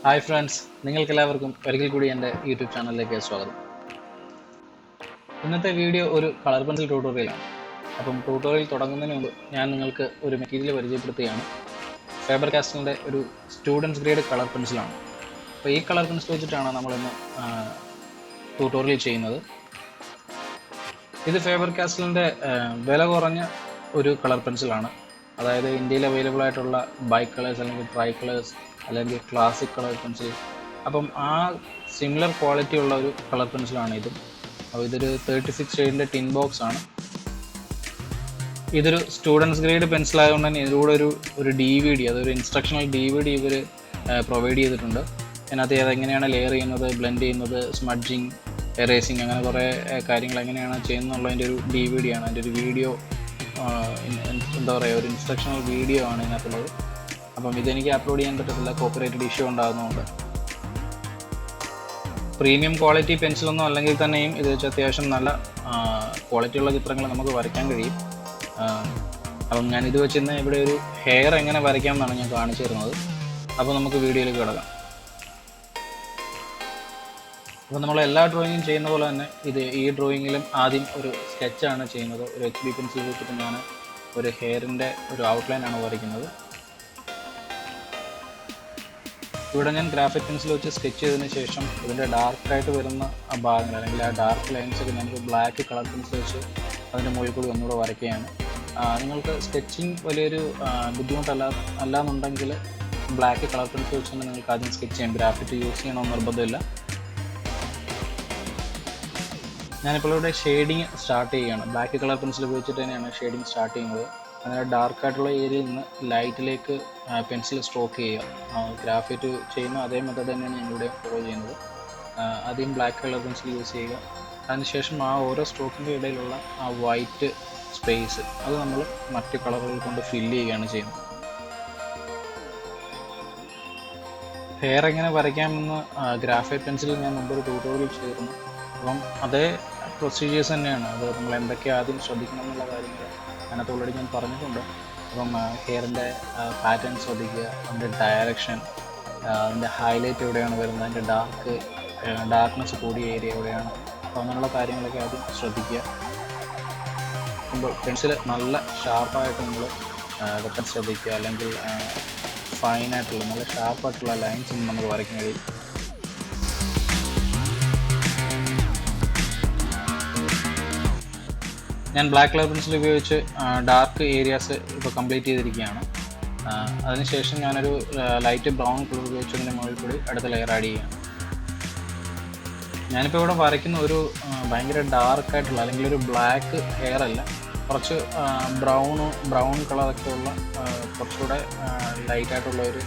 Hi friends, നിങ്ങൾക്കെല്ലാവർക്കും ഒരിക്കൽ കൂടി എൻ്റെ യൂട്യൂബ് ചാനലിലേക്ക് സ്വാഗതം. ഇന്നത്തെ വീഡിയോ ഒരു കളർ പെൻസിൽ ട്യൂട്ടോറിയലാണ്. അപ്പം ട്യൂട്ടോറിയൽ തുടങ്ങുന്നതിന് മുമ്പ് ഞാൻ നിങ്ങൾക്ക് ഒരു മെറ്റീരിയൽ പരിചയപ്പെടുത്തുകയാണ്. ഫേബർ കാസ്റ്റലിൻ്റെ ഒരു സ്റ്റുഡൻസ് ഗ്രേഡ് കളർ പെൻസിലാണ്. അപ്പോൾ ഈ കളർ പെൻസിൽ വെച്ചിട്ടാണ് നമ്മളിന്ന് ട്യൂട്ടോറിയൽ ചെയ്യുന്നത്. ഇത് ഫേബർ കാസ്റ്റലിൻ്റെ വില കുറഞ്ഞ ഒരു കളർ പെൻസിലാണ്. അതായത് ഇന്ത്യയിൽ അവൈലബിൾ ആയിട്ടുള്ള ബൈ കളേഴ്സ് അല്ലെങ്കിൽ ട്രൈ കളേഴ്സ് അല്ലെങ്കിൽ ക്ലാസിക് കളർ പെൻസിൽ, അപ്പം ആ സിമിലർ ക്വാളിറ്റി ഉള്ള ഒരു കളർ പെൻസിലാണ് ഇതും. അപ്പോൾ ഇതൊരു 36 ഷെയ്ഡിൻ്റെ ടിൻ ബോക്സ് ആണ്. ഇതൊരു സ്റ്റുഡൻസ് ഗ്രേഡ് പെൻസിൽ ആയതുകൊണ്ട് തന്നെ ഇതിലൂടെ ഒരു DVD, അതൊരു ഇൻസ്ട്രക്ഷണൽ DVD ഇവർ പ്രൊവൈഡ് ചെയ്തിട്ടുണ്ട്. അതിനകത്ത് അതെങ്ങനെയാണ് ലെയർ ചെയ്യുന്നത്, ബ്ലെൻഡ് ചെയ്യുന്നത്, സ്മഡ്ജിങ്, എറേസിങ്, അങ്ങനെ കുറേ കാര്യങ്ങൾ എങ്ങനെയാണ് ചെയ്യുന്നുള്ളതിൻ്റെ ഒരു DVD ആണ്. അതിൻ്റെ ഒരു വീഡിയോ, എന്താ പറയുക, ഒരു ഇൻസ്ട്രക്ഷണൽ വീഡിയോ ആണ് ഇതിനകത്തുള്ളത്. അപ്പം ഇതെനിക്ക് അപ്ലോഡ് ചെയ്യാൻ പറ്റത്തില്ല, കോപ്പിറൈറ്റഡ് ഇഷ്യൂ ഉണ്ടാകുന്നതുകൊണ്ട്. പ്രീമിയം ക്വാളിറ്റി പെൻസിലൊന്നും അല്ലെങ്കിൽ തന്നെയും ഇത് വെച്ച് അത്യാവശ്യം നല്ല ക്വാളിറ്റിയുള്ള ചിത്രങ്ങൾ നമുക്ക് വരയ്ക്കാൻ കഴിയും. അപ്പം ഞാൻ ഇത് വെച്ചിരുന്ന ഇവിടെ ഒരു ഹെയർ എങ്ങനെ വരയ്ക്കാം എന്നാണ് ഞാൻ കാണിച്ചു തരുന്നത്. അപ്പോൾ നമുക്ക് വീഡിയോയിലേക്ക് കിടക്കാം. അപ്പോൾ നമ്മൾ എല്ലാ ഡ്രോയിങ്ങും ചെയ്യുന്ന പോലെ തന്നെ ഈ ഡ്രോയിങ്ങിലും ആദ്യം ഒരു സ്കെച്ചാണ് ചെയ്യുന്നത്. ഒരു HB പെൻസിൽ വെച്ചിട്ട് ഞാൻ ഒരു ഹെയറിൻ്റെ ഒരു ഔട്ട്ലൈനാണ് വരയ്ക്കുന്നത്. ഇവിടെ ഞാൻ ഗ്രാഫിക് പെൻസിൽ വെച്ച് സ്കെച്ച് ചെയ്തതിന് ശേഷം ഇതിൻ്റെ ഡാർക്കായിട്ട് വരുന്ന ആ ഭാഗങ്ങൾ അല്ലെങ്കിൽ ആ ഡാർക്ക് ലൈൻസൊക്കെ ഞാനൊരു ബ്ലാക്ക് കളർ പെൻസിൽ വെച്ച് അതിൻ്റെ മുകളിൽ കൂടി ഒന്നുകൂടെ വരയ്ക്കുകയാണ്. നിങ്ങൾക്ക് സ്കെച്ചിങ് വലിയൊരു അല്ലാന്നുണ്ടെങ്കിൽ ബ്ലാക്ക് കളർ പെൻസിൽ വെച്ച് തന്നെ നിങ്ങൾക്ക് ആദ്യം സ്കെച്ച് ചെയ്യാം. ഗ്രാഫിറ്റ് യൂസ് ചെയ്യണമെന്ന് നിർബന്ധമില്ല. ഞാനിപ്പോൾ ഇവിടെ ഷെയ്ഡിങ് സ്റ്റാർട്ട് ചെയ്യുകയാണ്. ബ്ലാക്ക് കളർ പെൻസിൽ ഉപയോഗിച്ചിട്ട് തന്നെയാണ് ഷെയ്ഡിങ് സ്റ്റാർട്ട് ചെയ്യുന്നത്. അങ്ങനെ ഡാർക്കായിട്ടുള്ള ഏരിയയിൽ നിന്ന് ലൈറ്റിലേക്ക് പെൻസിൽ സ്ട്രോക്ക് ചെയ്യുക. ഗ്രാഫൈറ്റ് ചെയ്യുന്ന അതേ മെത്തേഡ് തന്നെയാണ് ഞാനിവിടെ ഫോളോ ചെയ്യുന്നത്. ആദ്യം ബ്ലാക്ക് കളർ പെൻസിൽ യൂസ് ചെയ്യുക. അതിനുശേഷം ആ ഓരോ സ്ട്രോക്കിൻ്റെ ഇടയിലുള്ള ആ വൈറ്റ് സ്പേസ് അത് നമ്മൾ മറ്റ് കളറുകൾ കൊണ്ട് ഫില്ല് ചെയ്യുകയാണ് ചെയ്യുന്നത്. ഹെയർ എങ്ങനെ വരയ്ക്കാമെന്ന് ഗ്രാഫൈറ്റ് പെൻസിൽ ഞാൻ മുമ്പൊരു ട്യൂട്ടോറിയൽ ചെയ്തിരുന്നു. അപ്പം അതേ പ്രൊസീജിയേഴ്സ് തന്നെയാണ്. അത് നമ്മൾ എന്തൊക്കെ ആദ്യം ശ്രദ്ധിക്കണം എന്നുള്ള കാര്യങ്ങൾ അതിനകത്ത് ഓൾറെഡി ഞാൻ പറഞ്ഞിട്ടുണ്ട്. അപ്പം ഹെയറിൻ്റെ പാറ്റേൺ ശ്രദ്ധിക്കുക, അതിൻ്റെ ഡയറക്ഷൻ, അതിൻ്റെ ഹൈലൈറ്റ് എവിടെയാണ് വരുന്നത്, അതിൻ്റെ ഡാർക്ക്നെസ് കൂടിയ ഏരിയ എവിടെയാണ്, അപ്പോൾ അങ്ങനെയുള്ള കാര്യങ്ങളൊക്കെ ആദ്യം ശ്രദ്ധിക്കുക. അപ്പോൾ പെൻസിൽ നല്ല ഷാർപ്പായിട്ട് നമ്മൾ വെക്കാൻ ശ്രദ്ധിക്കുക. അല്ലെങ്കിൽ ഫൈനായിട്ടുള്ള നല്ല ഷാർപ്പായിട്ടുള്ള ലൈൻസ് ഒന്നും നമുക്ക് വരയ്ക്കാൻ കഴിയും. ഞാൻ ബ്ലാക്ക് കളർ പെൻസിൽ ഉപയോഗിച്ച് ഡാർക്ക് ഏരിയാസ് ഇപ്പോൾ കംപ്ലീറ്റ് ചെയ്തിരിക്കുകയാണ്. അതിനുശേഷം ഞാനൊരു ലൈറ്റ് ബ്രൗൺ കളർ ഉപയോഗിച്ചതിൻ്റെ മുകളിൽ കൂടി അടുത്ത ലെയർ ആഡ് ചെയ്യുകയാണ്. ഞാനിപ്പോൾ ഇവിടെ വരയ്ക്കുന്ന ഒരു ഭയങ്കര ഡാർക്കായിട്ടുള്ള അല്ലെങ്കിൽ ഒരു ബ്ലാക്ക് ഹെയർ അല്ല, കുറച്ച് ബ്രൗൺ കളറൊക്കെ ഉള്ള കുറച്ചുകൂടെ ലൈറ്റായിട്ടുള്ള ഒരു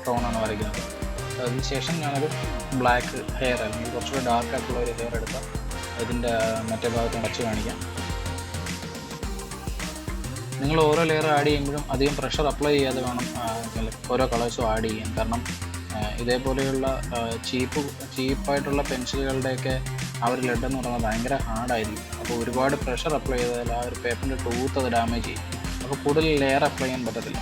ടോണാണ് വരയ്ക്കുന്നത്. അതിനുശേഷം ഞാനൊരു ബ്ലാക്ക് ഹെയർ അല്ലെങ്കിൽ കുറച്ചുകൂടെ ഡാർക്കായിട്ടുള്ള ഒരു ഹെയർ എടുത്താൽ ഇതിൻ്റെ മറ്റേ ഭാഗത്ത് വച്ച് കാണിക്കാം. നിങ്ങൾ ഓരോ ലെയർ ആഡ് ചെയ്യുമ്പോഴും അധികം പ്രഷർ അപ്ലൈ ചെയ്യാതെ വേണം ഓരോ കളേഴ്സും ആഡ് ചെയ്യാൻ. കാരണം ഇതേപോലെയുള്ള ചീപ്പായിട്ടുള്ള പെൻസിലുകളുടെയൊക്കെ ആ ഒരു ലെഡ് എന്ന് പറയുന്നത് ഭയങ്കര ഹാർഡായിരിക്കും. അപ്പോൾ ഒരുപാട് പ്രഷർ അപ്ലൈ ചെയ്താൽ ആ ഒരു പേപ്പറിൻ്റെ ടൂത്ത് അത് ഡാമേജ് ചെയ്യും. അപ്പോൾ കൂടുതൽ ലെയർ അപ്ലൈ ചെയ്യാൻ പറ്റത്തില്ല.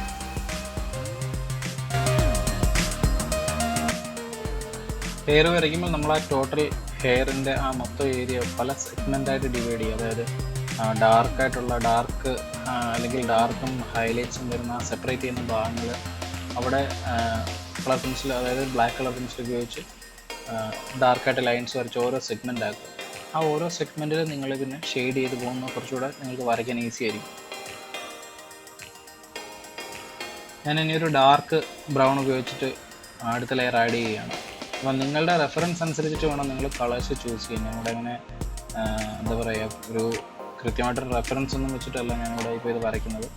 ഹെയർ വരയ്ക്കുമ്പോൾ നമ്മൾ ആ ടോട്ടൽ ഹെയറിൻ്റെ ആ മൊത്തം ഏരിയ പല സെഗ്മെൻ്റായിട്ട് ഡിവൈഡ് ചെയ്യുക. അതായത് ഡാർക്ക് അല്ലെങ്കിൽ ഡാർക്കും ഹൈലൈറ്റ്സും വരുന്ന സെപ്പറേറ്റ് ചെയ്യുന്ന ഭാഗങ്ങൾ അവിടെ കളർ പെൻസിൽ, അതായത് ബ്ലാക്ക് കളർ പെൻസിൽ ഉപയോഗിച്ച് ഡാർക്കായിട്ട് ലൈൻസ് വരച്ച് ഓരോ സെഗ്മെൻ്റ് ആക്കുക. ആ ഓരോ സെഗ്മെൻറ്റിൽ നിങ്ങൾ പിന്നെ ഷെയ്ഡ് ചെയ്ത് പോകുന്ന കുറച്ചുകൂടെ നിങ്ങൾക്ക് വരയ്ക്കാൻ ഈസി ആയിരിക്കും. ഞാൻ ഇനി ഒരു ഡാർക്ക് ബ്രൗൺ ഉപയോഗിച്ചിട്ട് അടുത്ത ലെയർ ആഡ് ചെയ്യുകയാണ്. അപ്പം നിങ്ങളുടെ റെഫറൻസ് അനുസരിച്ചിട്ട് വേണം നിങ്ങൾ കളേഴ്സ് ചൂസ് ചെയ്യാൻ. ഞങ്ങളുടെ അങ്ങനെ എന്താ പറയുക, ഒരു കൃത്യമായിട്ടൊരു റെഫറൻസ് ഒന്നും വെച്ചിട്ടല്ല ഞാനിവിടെ ഇപ്പോൾ ഇത് വരയ്ക്കുന്നത്.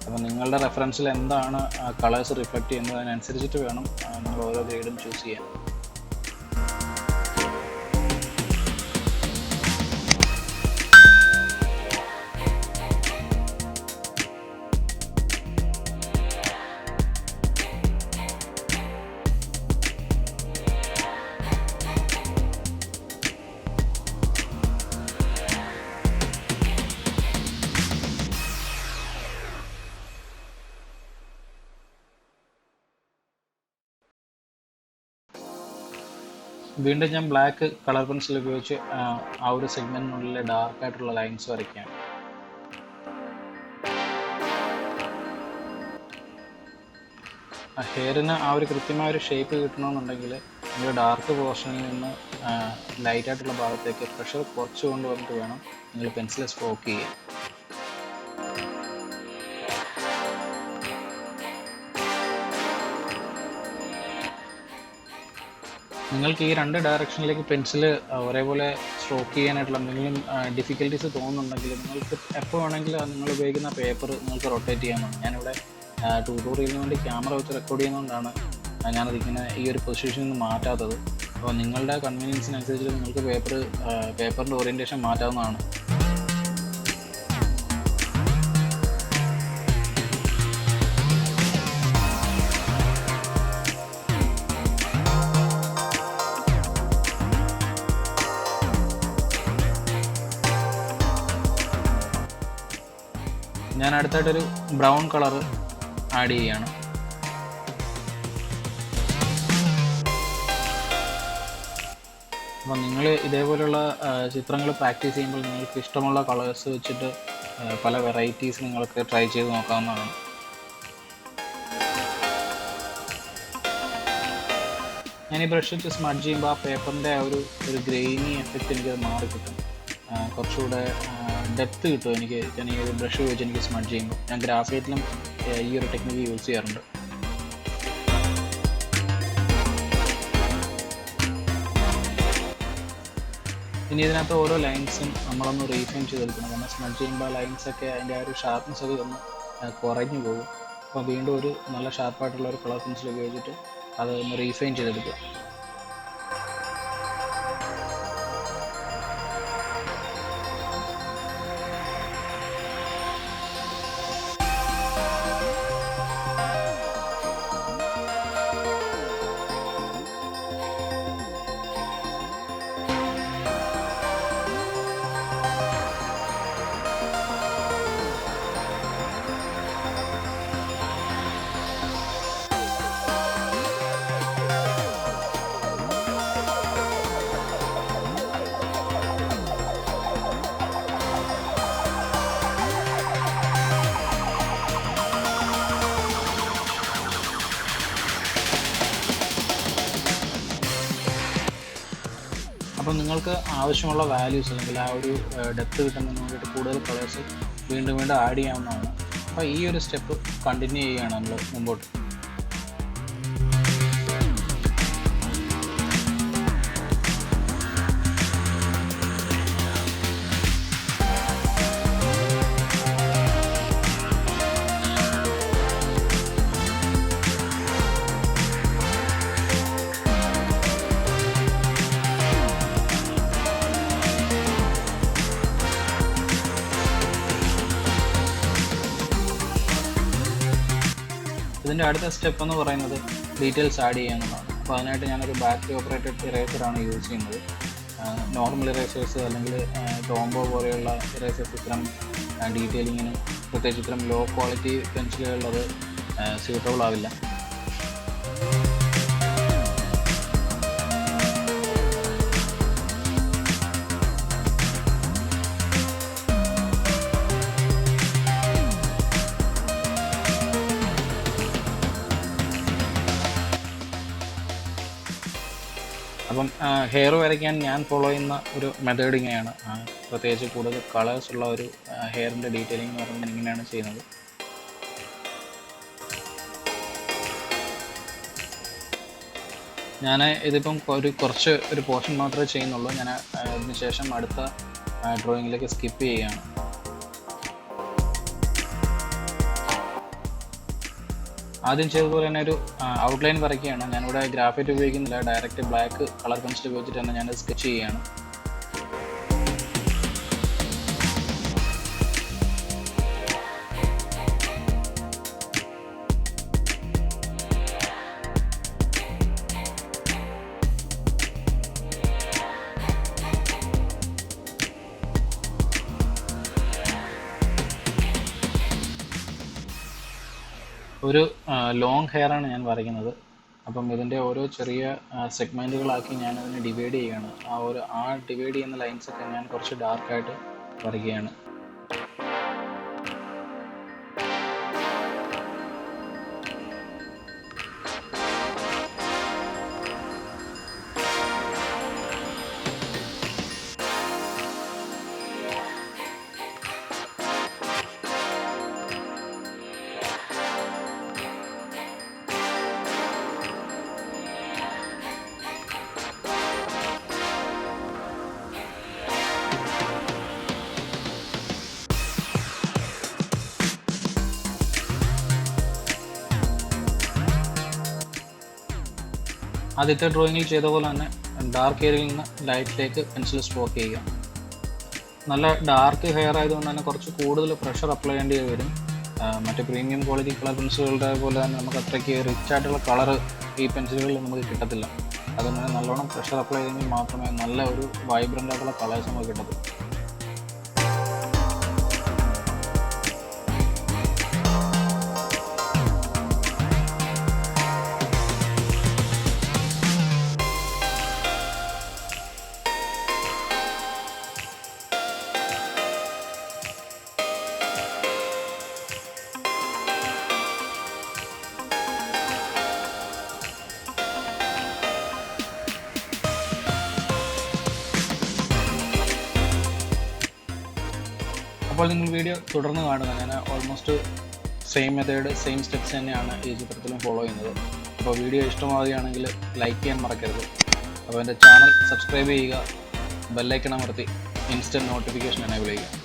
അപ്പോൾ നിങ്ങളുടെ റെഫറൻസിൽ എന്താണ് കളേഴ്സ് റിഫ്ലക്റ്റ് ചെയ്യുന്നത് അതിനനുസരിച്ചിട്ട് വേണം നിങ്ങൾ ഓരോ ഗ്രേഡും ചൂസ് ചെയ്യാൻ. വീണ്ടും ഞാൻ ബ്ലാക്ക് കളർ പെൻസിൽ ഉപയോഗിച്ച് ആ ഒരു സെഗ്മെൻറ്റിനുള്ളിലെ ഡാർക്കായിട്ടുള്ള ലൈൻസ് വരയ്ക്കുകയാണ്. ഹെയറിന് ആ ഒരു കൃത്യമായ ഒരു ഷേപ്പ് കിട്ടണമെന്നുണ്ടെങ്കിൽ നിങ്ങൾ ഡാർക്ക് പോർഷനിൽ നിന്ന് ലൈറ്റായിട്ടുള്ള ഭാഗത്തേക്ക് പ്രഷർ കുറച്ച് കൊണ്ടുവന്നിട്ട് വേണം നിങ്ങൾ പെൻസിൽ സ്ട്രോക്ക് ചെയ്യാൻ. നിങ്ങൾക്ക് ഈ 2 ഡയറക്ഷനിലേക്ക് പെൻസിൽ ഒരേപോലെ സ്ട്രോക്ക് ചെയ്യാനായിട്ടുള്ള എന്തെങ്കിലും ഡിഫിക്കൽട്ടീസ് തോന്നുന്നുണ്ടെങ്കിൽ നിങ്ങൾക്ക് എപ്പോൾ വേണമെങ്കിലും നിങ്ങൾ ഉപയോഗിക്കുന്ന പേപ്പർ നിങ്ങൾക്ക് റൊട്ടേറ്റ് ചെയ്യാവുന്നതാണ്. ഞാനിവിടെ ട്യൂട്ടോറിയലിന് വേണ്ടി ക്യാമറ വെച്ച് റെക്കോർഡ് ചെയ്യുന്നതുകൊണ്ടാണ് ഞാനതിങ്ങനെ ഈ ഒരു പൊസിഷനിൽ നിന്ന് മാറ്റാത്തത്. അപ്പോൾ നിങ്ങളുടെ കൺവീനിയൻസിനനുസരിച്ച് നിങ്ങൾക്ക് പേപ്പറിൻ്റെ ഓറിയൻറ്റേഷൻ മാറ്റാവുന്നതാണ്. ഞാൻ അടുത്തായിട്ടൊരു ബ്രൗൺ കളർ ആഡ് ചെയ്യുകയാണ്. അപ്പോൾ നിങ്ങൾ ഇതേപോലെയുള്ള ചിത്രങ്ങൾ പ്രാക്ടീസ് ചെയ്യുമ്പോൾ നിങ്ങൾക്ക് ഇഷ്ടമുള്ള കളേഴ്സ് വെച്ചിട്ട് പല വെറൈറ്റീസ് നിങ്ങൾക്ക് ട്രൈ ചെയ്ത് നോക്കാവുന്നതാണ്. ഞാൻ ഈ ബ്രഷ് വെച്ച് സ്മഡ്ജ് ചെയ്യുമ്പോൾ ആ പേപ്പറിൻ്റെ ആ ഒരു ഗ്രെയിനി എഫക്റ്റ് എനിക്കത് മാറി കിട്ടും. കുറച്ചുകൂടെ ഡെപ്ത് കിട്ടും എനിക്ക്. ഞാൻ ഈ ഒരു ബ്രഷ് ഉപയോഗിച്ച് എനിക്ക് സ്മഡ്ജ് ചെയ്യുമ്പോൾ ഞാൻ ഗ്രാഫൈറ്റിലും ഈ ഒരു ടെക്നിക്ക് യൂസ് ചെയ്യാറുണ്ട്. ഇനി ഇതിനകത്ത് ഓരോ ലൈൻസും നമ്മളൊന്ന് റീഫൈൻ ചെയ്തെടുക്കണം. കാരണം സ്മഡ്ജ് ചെയ്യുമ്പോൾ ലൈൻസൊക്കെ അതിൻ്റെ ആ ഒരു ഷാർപ്നെസ് ഒക്കെ ഒന്ന് കുറഞ്ഞു പോകും. അപ്പോൾ വീണ്ടും ഒരു നല്ല ഷാർപ്പായിട്ടുള്ള ഒരു കളർ പെൻസിൽ ഉപയോഗിച്ചിട്ട് അത് ഒന്ന് റീഫൈൻ ചെയ്തെടുക്കുക. അപ്പോൾ നിങ്ങൾക്ക് ആവശ്യമുള്ള വാല്യൂസ് അല്ലെങ്കിൽ ആ ഒരു ഡെപ്ത് കിട്ടുന്നതിന് വേണ്ടിയിട്ട് കൂടുതൽ കളേഴ്സ് വീണ്ടും വീണ്ടും ആഡ് ചെയ്യാവുന്നതാണ്. അപ്പോൾ ഈ ഒരു സ്റ്റെപ്പ് കണ്ടിന്യൂ ചെയ്യുകയാണ് നമ്മൾ മുമ്പോട്ട്. ഇതിൻ്റെ അടുത്ത സ്റ്റെപ്പ് എന്ന് പറയുന്നത് ഡീറ്റെയിൽസ് ആഡ് ചെയ്യുക എന്നുള്ളതാണ്. അപ്പോൾ അതിനായിട്ട് ഞാനൊരു ബാറ്ററി ഓപ്പറേറ്റഡ് ഇറേസറാണ് യൂസ് ചെയ്യുന്നത്. നോർമൽ ഇറേസേഴ്സ് അല്ലെങ്കിൽ ടോംബോ പോലെയുള്ള ഇറേസേഴ്സ് ഇത്തരം ഡീറ്റെയിലിങ്ങിനും പ്രത്യേകിച്ച് ഇത്തരം ലോ ക്വാളിറ്റി പെൻസിലുകളിലത് സ്യൂട്ടബിൾ ആവില്ല. അപ്പം ഹെയർ വരയ്ക്കാൻ ഞാൻ ഫോളോ ചെയ്യുന്ന ഒരു മെത്തേഡ് ഇങ്ങനെയാണ്. പ്രത്യേകിച്ച് കൂടുതൽ കളേഴ്സ് ഉള്ള ഒരു ഹെയറിൻ്റെ ഡീറ്റെയിലിംഗ് എന്ന് പറയുന്നത് ഇങ്ങനെയാണ് ചെയ്യുന്നത്. ഞാൻ ഇതിപ്പം കുറച്ച് ഒരു പോർഷൻ മാത്രമേ ചെയ്യുന്നുള്ളൂ. ഞാൻ അതിന് ശേഷം അടുത്ത ഡ്രോയിങ്ങിലേക്ക് സ്കിപ്പ് ചെയ്യുകയാണ്. ആദ്യം ചെയ്തതുപോലെ തന്നെ ഒരു ഔട്ട്ലൈൻ വരയ്ക്കുകയാണ്. ഞാനിവിടെ ഗ്രാഫൈറ്റ് ഉപയോഗിക്കുന്നില്ല, ഡയറക്റ്റ് ബ്ലാക്ക് കളർ പെൻസിൽ ഉപയോഗിച്ചിട്ട് തന്നെ ഞാൻ സ്കെച്ച് ചെയ്യുകയാണ്. ഒരു ലോങ് ഹെയർ ആണ് ഞാൻ വരയ്ക്കുന്നത്. അപ്പം ഇതിൻ്റെ ഓരോ ചെറിയ സെഗ്മെൻറ്റുകളാക്കി ഞാനതിനെ ഡിവൈഡ് ചെയ്യുകയാണ്. ആ ഡിവൈഡ് ചെയ്യുന്ന ലൈൻസൊക്കെ ഞാൻ കുറച്ച് ഡാർക്കായിട്ട് വരയ്ക്കുകയാണ്. ആദ്യത്തെ ഡ്രോയിങ്ങിൽ ചെയ്ത പോലെ തന്നെ ഡാർക്ക് ഏരിയയിൽ നിന്ന് ലൈറ്റിലേക്ക് പെൻസിൽ സ്ട്രോക്ക് ചെയ്യുക. നല്ല ഡാർക്ക് ഹെയർ ആയതുകൊണ്ട് തന്നെ കുറച്ച് കൂടുതൽ പ്രഷർ അപ്ലൈ ചെയ്യേണ്ടി വരും. മറ്റ് പ്രീമിയം ക്വാളിറ്റി കളർ പെൻസിലുകളുടെ പോലെ തന്നെ നമുക്ക് അത്രയ്ക്ക് റിച്ച് ആയിട്ടുള്ള കളർ ഈ പെൻസിലുകളിൽ നമുക്ക് കിട്ടത്തില്ല. അതുകൊണ്ട് തന്നെ നല്ലോണം പ്രഷർ അപ്ലൈ ചെയ്തെങ്കിൽ മാത്രമേ നല്ല ഒരു വൈബ്രൻ്റ് ആയിട്ടുള്ള കളേഴ്സ് നമുക്ക് കിട്ടത്തുള്ളൂ. അപ്പോൾ നിങ്ങൾ വീഡിയോ തുടർന്ന് കാണുക. ഞാൻ almost same method same steps തന്നെയാണ് ഈ ചിത്രത്തിലും ഫോളോ ചെയ്യുന്നത്. അപ്പോൾ വീഡിയോ ഇഷ്ടമാവുകയാണെങ്കിൽ ലൈക്ക് ചെയ്യാൻ മറക്കരുത്. അപ്പോൾ എൻ്റെ ചാനൽ സബ്സ്ക്രൈബ് ചെയ്യുക, ബെല്ലൈക്കൺ അമർത്തി ഇൻസ്റ്റൻറ്റ് നോട്ടിഫിക്കേഷൻ എനേബിൾ ചെയ്യുക.